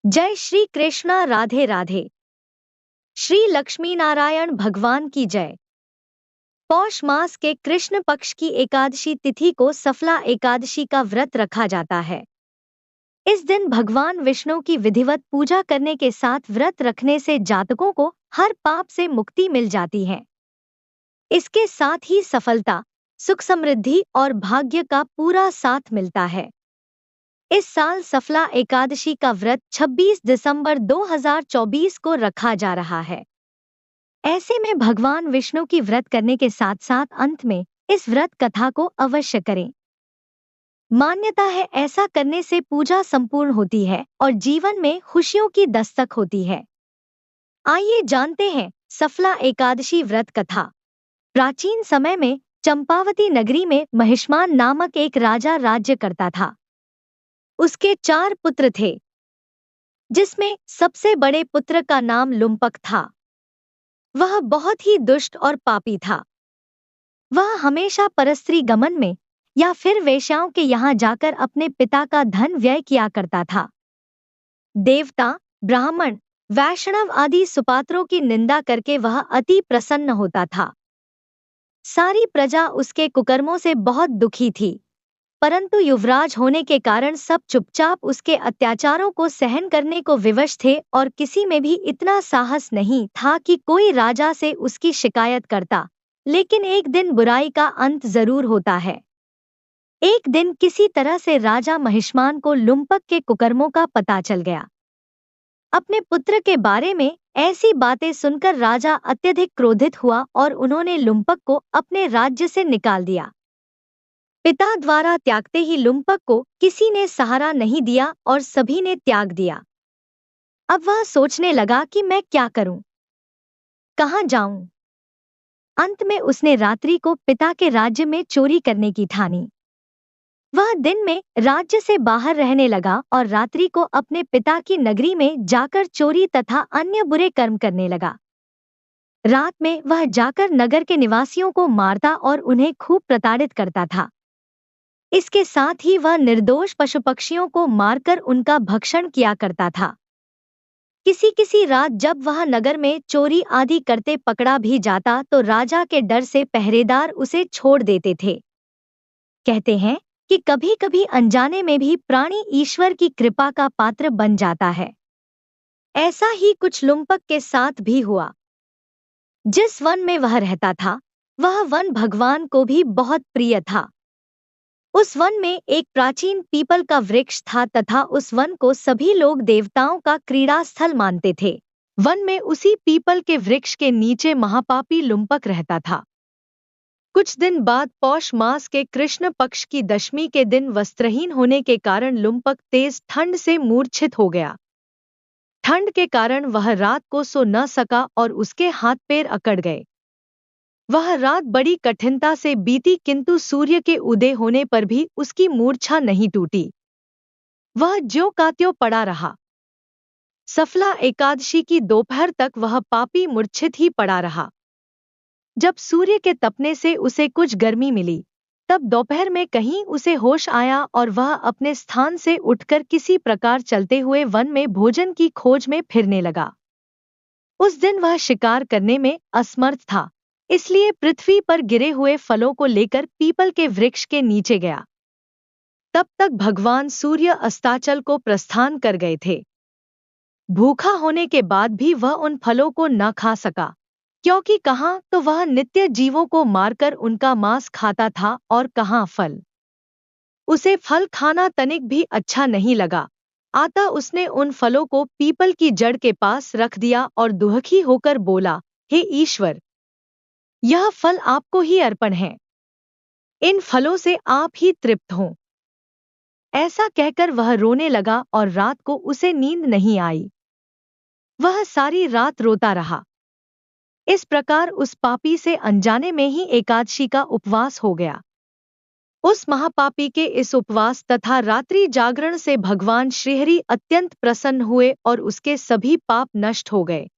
जय श्री कृष्णा। राधे राधे। श्री लक्ष्मी नारायण भगवान की जय। पौष मास के कृष्ण पक्ष की एकादशी तिथि को सफला एकादशी का व्रत रखा जाता है। इस दिन भगवान विष्णु की विधिवत पूजा करने के साथ व्रत रखने से जातकों को हर पाप से मुक्ति मिल जाती है। इसके साथ ही सफलता, सुख समृद्धि और भाग्य का पूरा साथ मिलता है। इस साल सफला एकादशी का व्रत 26 दिसंबर 2024 को रखा जा रहा है। ऐसे में भगवान विष्णु की व्रत करने के साथ साथ अंत में इस व्रत कथा को अवश्य करें। मान्यता है ऐसा करने से पूजा संपूर्ण होती है और जीवन में खुशियों की दस्तक होती है। आइए जानते हैं सफला एकादशी व्रत कथा। प्राचीन समय में चंपावती नगरी में महिष्मान नामक एक राजा राज्य करता था। उसके 4 पुत्र थे, जिसमें सबसे बड़े पुत्र का नाम लुम्पक था। वह बहुत ही दुष्ट और पापी था। वह हमेशा परस्त्री गमन में या फिर वेश्याओं के यहाँ जाकर अपने पिता का धन व्यय किया करता था। देवता, ब्राह्मण, वैष्णव आदि सुपात्रों की निंदा करके वह अति प्रसन्न होता था। सारी प्रजा उसके कुकर्मों से बहुत दुखी थी, परंतु युवराज होने के कारण सब चुपचाप उसके अत्याचारों को सहन करने को विवश थे और किसी में भी इतना साहस नहीं था कि कोई राजा से उसकी शिकायत करता। लेकिन एक दिन बुराई का अंत जरूर होता है। एक दिन किसी तरह से राजा महिष्मान को लुम्पक के कुकर्मों का पता चल गया। अपने पुत्र के बारे में ऐसी बातें सुनकर राजा अत्यधिक क्रोधित हुआ और उन्होंने लुम्पक को अपने राज्य से निकाल दिया। पिता द्वारा त्यागते ही लुम्पक को किसी ने सहारा नहीं दिया और सभी ने त्याग दिया। अब वह सोचने लगा कि मैं क्या करूं, कहां जाऊं। अंत में उसने रात्रि को पिता के राज्य में चोरी करने की ठानी। वह दिन में राज्य से बाहर रहने लगा और रात्रि को अपने पिता की नगरी में जाकर चोरी तथा अन्य बुरे कर्म करने लगा। रात में वह जाकर नगर के निवासियों को मारता और उन्हें खूब प्रताड़ित करता था। इसके साथ ही वह निर्दोष पशु पक्षियों को मारकर उनका भक्षण किया करता था। किसी किसी रात जब वह नगर में चोरी आदि करते पकड़ा भी जाता तो राजा के डर से पहरेदार उसे छोड़ देते थे। कहते हैं कि कभी कभी अनजाने में भी प्राणी ईश्वर की कृपा का पात्र बन जाता है। ऐसा ही कुछ लुम्पक के साथ भी हुआ। जिस वन में वह रहता था, वह वन भगवान को भी बहुत प्रिय था। उस वन में एक प्राचीन पीपल का वृक्ष था तथा उस वन को सभी लोग देवताओं का क्रीड़ा स्थल मानते थे। वन में उसी पीपल के वृक्ष के नीचे महापापी लुम्पक रहता था। कुछ दिन बाद पौष मास के कृष्ण पक्ष की दशमी के दिन वस्त्रहीन होने के कारण लुम्पक तेज ठंड से मूर्छित हो गया। ठंड के कारण वह रात को सो न सका और उसके हाथ पैर अकड़ गए। वह रात बड़ी कठिनता से बीती किंतु सूर्य के उदय होने पर भी उसकी मूर्छा नहीं टूटी। वह ज्यों का त्यों पड़ा रहा। सफला एकादशी की दोपहर तक वह पापी मूर्छित ही पड़ा रहा। जब सूर्य के तपने से उसे कुछ गर्मी मिली, तब दोपहर में कहीं उसे होश आया और वह अपने स्थान से उठकर किसी प्रकार चलते हुए वन में भोजन की खोज में फिरने लगा। उस दिन वह शिकार करने में असमर्थ था, इसलिए पृथ्वी पर गिरे हुए फलों को लेकर पीपल के वृक्ष के नीचे गया। तब तक भगवान सूर्य अस्ताचल को प्रस्थान कर गए थे। भूखा होने के बाद भी वह उन फलों को न खा सका, क्योंकि कहाँ तो वह नित्य जीवों को मारकर उनका मांस खाता था और कहाँ फल। उसे फल खाना तनिक भी अच्छा नहीं लगा। अतः उसने उन फलों को पीपल की जड़ के पास रख दिया और दुखी होकर बोला, हे ईश्वर, यह फल आपको ही अर्पण है। इन फलों से आप ही तृप्त हों। ऐसा कहकर वह रोने लगा और रात को उसे नींद नहीं आई। वह सारी रात रोता रहा। इस प्रकार उस पापी से अनजाने में ही एकादशी का उपवास हो गया। उस महापापी के इस उपवास तथा रात्रि जागरण से भगवान श्रीहरि अत्यंत प्रसन्न हुए और उसके सभी पाप नष्ट हो गए।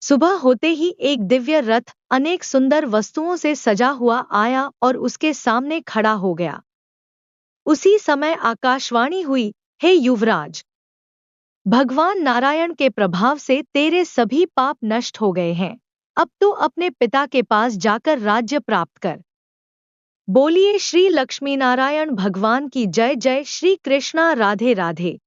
सुबह होते ही एक दिव्य रथ अनेक सुंदर वस्तुओं से सजा हुआ आया और उसके सामने खड़ा हो गया। उसी समय आकाशवाणी हुई, हे युवराज, भगवान नारायण के प्रभाव से तेरे सभी पाप नष्ट हो गए हैं। अब तो अपने पिता के पास जाकर राज्य प्राप्त कर। बोलिए श्री लक्ष्मीनारायण भगवान की जय। जय श्री कृष्णा। राधे राधे।